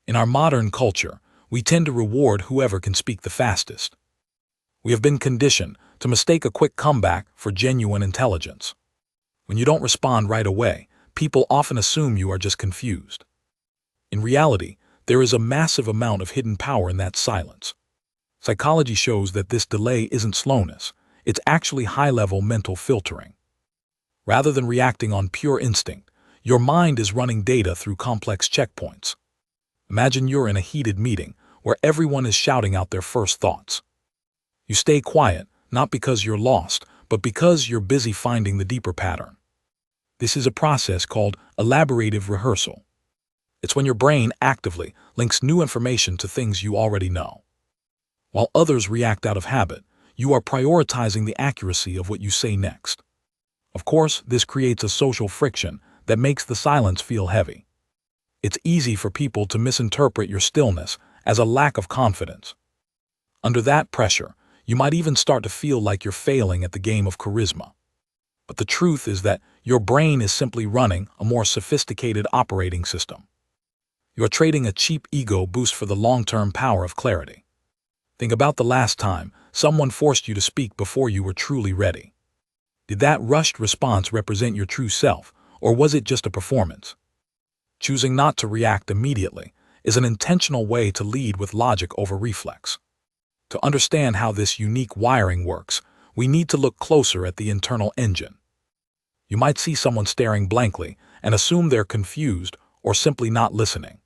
In our modern culture, we tend to reward whoever can speak the fastest. We have been conditioned to mistake a quick comeback for genuine intelligence. When you don't respond right away, people often assume you are just confused. In reality, there is a massive amount of hidden power in that silence. Psychology shows that this delay isn't slowness, it's actually high-level mental filtering. Rather than reacting on pure instinct, your mind is running data through complex checkpoints. Imagine you're in a heated meeting where everyone is shouting out their first thoughts. You stay quiet, not because you're lost, but because you're busy finding the deeper pattern. This is a process called elaborative rehearsal. It's when your brain actively links new information to things you already know. While others react out of habit, you are prioritizing the accuracy of what you say next. Of course, this creates a social friction that makes the silence feel heavy. It's easy for people to misinterpret your stillness as a lack of confidence. Under that pressure, you might even start to feel like you're failing at the game of charisma. But the truth is that your brain is simply running a more sophisticated operating system. You are trading a cheap ego boost for the long-term power of clarity. Think about the last time someone forced you to speak before you were truly ready. Did that rushed response represent your true self, or was it just a performance? Choosing not to react immediately is an intentional way to lead with logic over reflex. To understand how this unique wiring works, we need to look closer at the internal engine. You might see someone staring blankly and assume they're confused or simply not listening.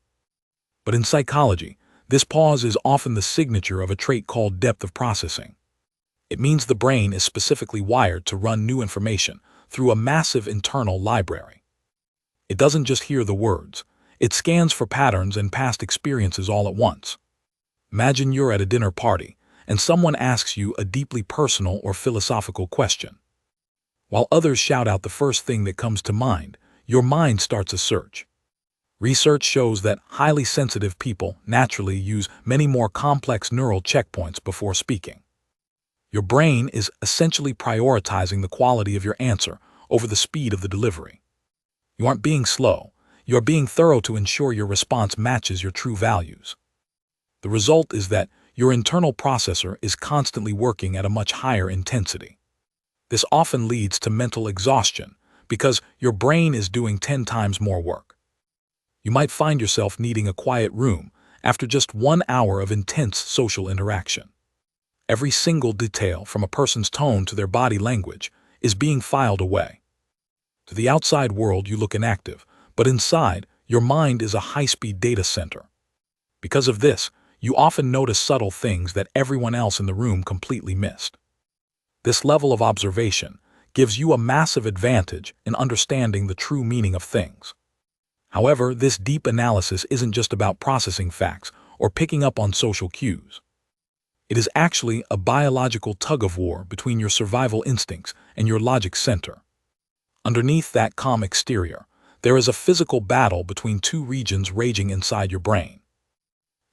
But in psychology, this pause is often the signature of a trait called depth of processing. It means the brain is specifically wired to run new information through a massive internal library. It doesn't just hear the words, it scans for patterns and past experiences all at once. Imagine you're at a dinner party and someone asks you a deeply personal or philosophical question. While others shout out the first thing that comes to mind, your mind starts a search. Research shows that highly sensitive people naturally use many more complex neural checkpoints before speaking. Your brain is essentially prioritizing the quality of your answer over the speed of the delivery. You aren't being slow, you are being thorough to ensure your response matches your true values. The result is that your internal processor is constantly working at a much higher intensity. This often leads to mental exhaustion because your brain is doing 10 times more work. You might find yourself needing a quiet room after just 1 hour of intense social interaction. Every single detail, from a person's tone to their body language, is being filed away. To the outside world, you look inactive, but inside, your mind is a high-speed data center. Because of this, you often notice subtle things that everyone else in the room completely missed. This level of observation gives you a massive advantage in understanding the true meaning of things. However, this deep analysis isn't just about processing facts or picking up on social cues. It is actually a biological tug-of-war between your survival instincts and your logic center. Underneath that calm exterior, there is a physical battle between two regions raging inside your brain.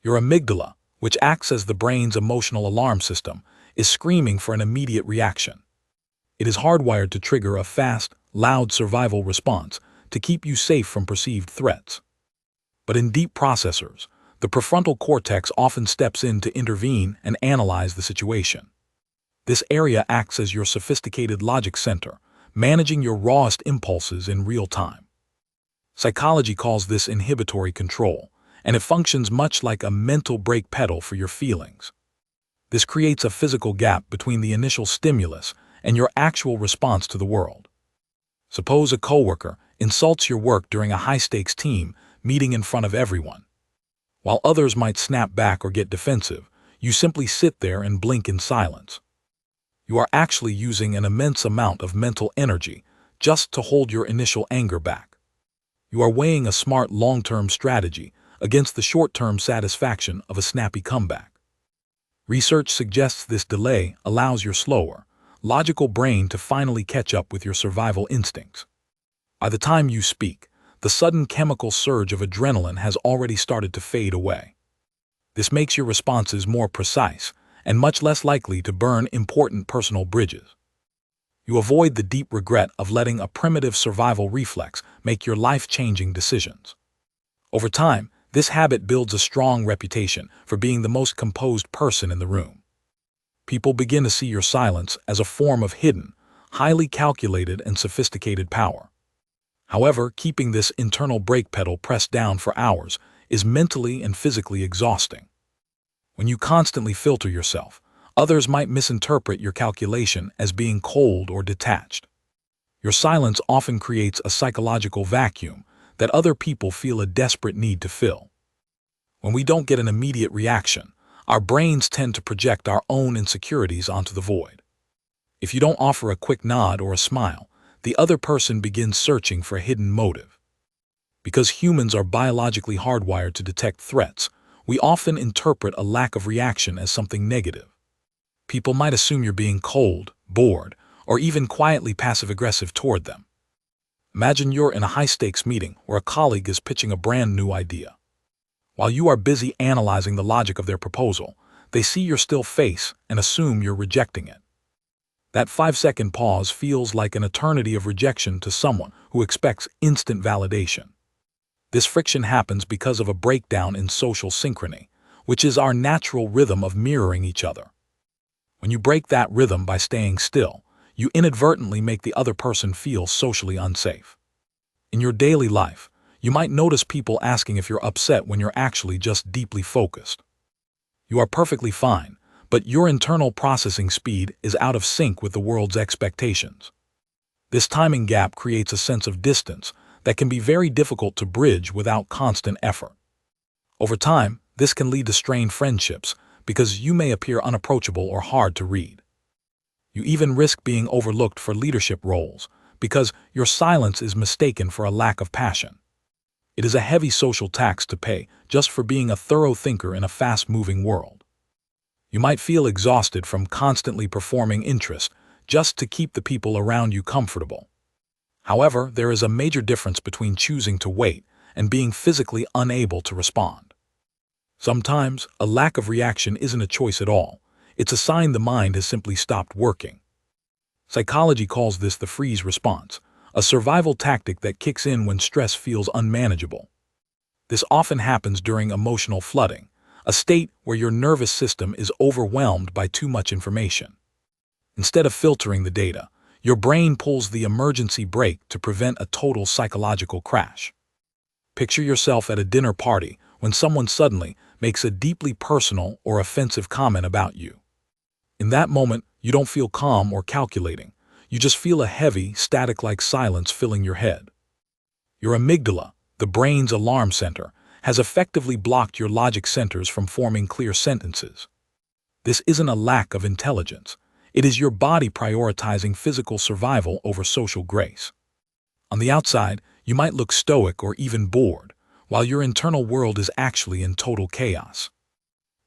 Your amygdala, which acts as the brain's emotional alarm system, is screaming for an immediate reaction. It is hardwired to trigger a fast, loud survival response to keep you safe from perceived threats. But in deep processors, the prefrontal cortex often steps in to intervene and analyze the situation. This area acts as your sophisticated logic center, managing your rawest impulses in real time. Psychology calls this inhibitory control, and it functions much like a mental brake pedal for your feelings. This creates a physical gap between the initial stimulus and your actual response to the world. Suppose a coworker insults your work during a high-stakes team meeting in front of everyone. While others might snap back or get defensive, you simply sit there and blink in silence. You are actually using an immense amount of mental energy just to hold your initial anger back. You are weighing a smart long-term strategy against the short-term satisfaction of a snappy comeback. Research suggests this delay allows your slower, logical brain to finally catch up with your survival instincts. By the time you speak, the sudden chemical surge of adrenaline has already started to fade away. This makes your responses more precise and much less likely to burn important personal bridges. You avoid the deep regret of letting a primitive survival reflex make your life-changing decisions. Over time, This habit builds a strong reputation for being the most composed person in the room. People begin to see your silence as a form of hidden, highly calculated and sophisticated power. However, keeping this internal brake pedal pressed down for hours is mentally and physically exhausting. When you constantly filter yourself, others might misinterpret your calculation as being cold or detached. Your silence often creates a psychological vacuum that other people feel a desperate need to fill. When we don't get an immediate reaction, our brains tend to project our own insecurities onto the void. If you don't offer a quick nod or a smile, the other person begins searching for a hidden motive. Because humans are biologically hardwired to detect threats, we often interpret a lack of reaction as something negative. People might assume you're being cold, bored, or even quietly passive-aggressive toward them. Imagine you're in a high-stakes meeting where a colleague is pitching a brand new idea. While you are busy analyzing the logic of their proposal, they see your still face and assume you're rejecting it. That 5-second pause feels like an eternity of rejection to someone who expects instant validation. This friction happens because of a breakdown in social synchrony, which is our natural rhythm of mirroring each other. When you break that rhythm by staying still, you inadvertently make the other person feel socially unsafe. In your daily life, you might notice people asking if you're upset when you're actually just deeply focused. You are perfectly fine, but your internal processing speed is out of sync with the world's expectations. This timing gap creates a sense of distance that can be very difficult to bridge without constant effort. Over time, this can lead to strained friendships because you may appear unapproachable or hard to read. You even risk being overlooked for leadership roles because your silence is mistaken for a lack of passion. It is a heavy social tax to pay just for being a thorough thinker in a fast-moving world. You might feel exhausted from constantly performing interest just to keep the people around you comfortable. However, there is a major difference between choosing to wait and being physically unable to respond. Sometimes, a lack of reaction isn't a choice at all. It's a sign the mind has simply stopped working. Psychology calls this the freeze response, a survival tactic that kicks in when stress feels unmanageable. This often happens during emotional flooding, a state where your nervous system is overwhelmed by too much information. Instead of filtering the data, your brain pulls the emergency brake to prevent a total psychological crash. Picture yourself at a dinner party when someone suddenly makes a deeply personal or offensive comment about you. In that moment, you don't feel calm or calculating. You just feel a heavy, static-like silence filling your head. Your amygdala, the brain's alarm center, has effectively blocked your logic centers from forming clear sentences. This isn't a lack of intelligence. It is your body prioritizing physical survival over social grace. On the outside, you might look stoic or even bored, while your internal world is actually in total chaos.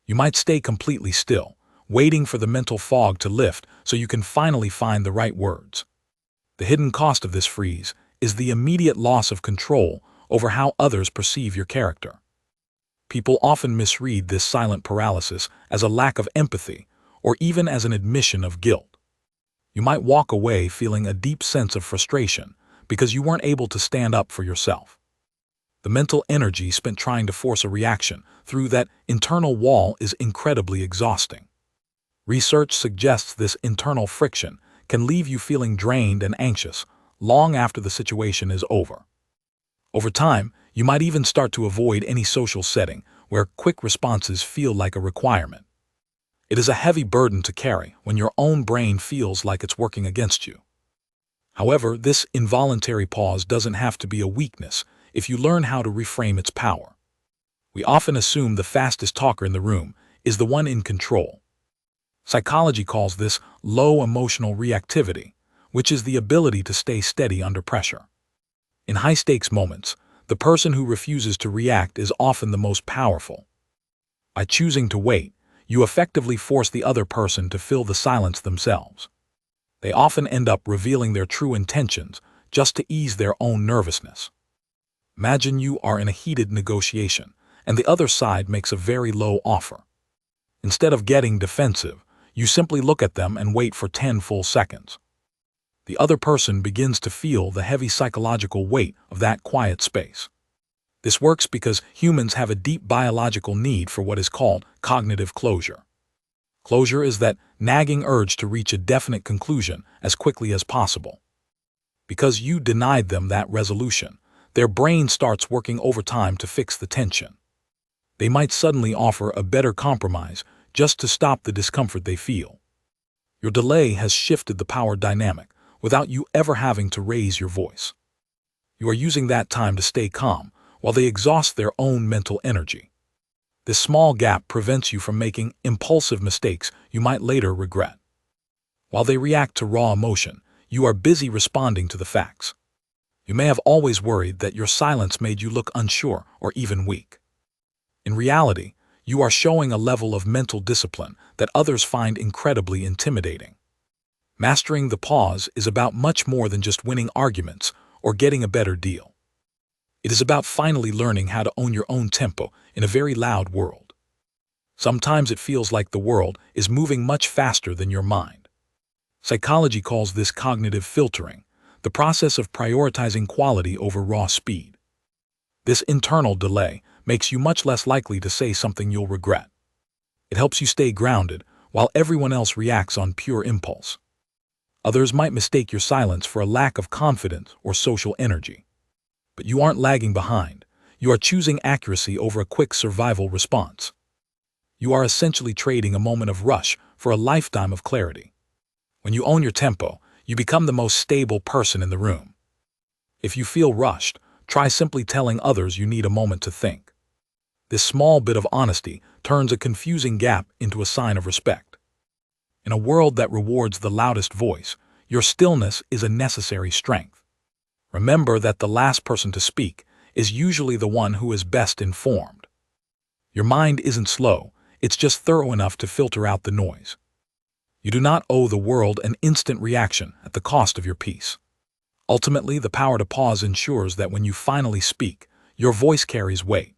You might stay completely still, waiting for the mental fog to lift so you can finally find the right words. The hidden cost of this freeze is the immediate loss of control over how others perceive your character. People often misread this silent paralysis as a lack of empathy or even as an admission of guilt. You might walk away feeling a deep sense of frustration because you weren't able to stand up for yourself. The mental energy spent trying to force a reaction through that internal wall is incredibly exhausting. Research suggests this internal friction can leave you feeling drained and anxious long after the situation is over. Over time, you might even start to avoid any social setting where quick responses feel like a requirement. It is a heavy burden to carry when your own brain feels like it's working against you. However, this involuntary pause doesn't have to be a weakness if you learn how to reframe its power. We often assume the fastest talker in the room is the one in control. Psychology calls this low emotional reactivity, which is the ability to stay steady under pressure. In high-stakes moments, the person who refuses to react is often the most powerful. By choosing to wait, you effectively force the other person to fill the silence themselves. They often end up revealing their true intentions just to ease their own nervousness. Imagine you are in a heated negotiation, and the other side makes a very low offer. Instead of getting defensive, you simply look at them and wait for 10 full seconds. The other person begins to feel the heavy psychological weight of that quiet space. This works because humans have a deep biological need for what is called cognitive closure. Closure is that nagging urge to reach a definite conclusion as quickly as possible. Because you denied them that resolution, their brain starts working overtime to fix the tension. They might suddenly offer a better compromise just to stop the discomfort they feel. Your delay has shifted the power dynamic without you ever having to raise your voice. You are using that time to stay calm while they exhaust their own mental energy. This small gap prevents you from making impulsive mistakes you might later regret. While they react to raw emotion, you are busy responding to the facts. You may have always worried that your silence made you look unsure or even weak. In reality, you are showing a level of mental discipline that others find incredibly intimidating. Mastering the pause is about much more than just winning arguments or getting a better deal. It is about finally learning how to own your own tempo in a very loud world. Sometimes it feels like the world is moving much faster than your mind. Psychology calls this cognitive filtering, the process of prioritizing quality over raw speed. This internal delay makes you much less likely to say something you'll regret. It helps you stay grounded while everyone else reacts on pure impulse. Others might mistake your silence for a lack of confidence or social energy. But you aren't lagging behind. You are choosing accuracy over a quick survival response. You are essentially trading a moment of rush for a lifetime of clarity. When you own your tempo, you become the most stable person in the room. If you feel rushed, try simply telling others you need a moment to think. This small bit of honesty turns a confusing gap into a sign of respect. In a world that rewards the loudest voice, your stillness is a necessary strength. Remember that the last person to speak is usually the one who is best informed. Your mind isn't slow, it's just thorough enough to filter out the noise. You do not owe the world an instant reaction at the cost of your peace. Ultimately, the power to pause ensures that when you finally speak, your voice carries weight.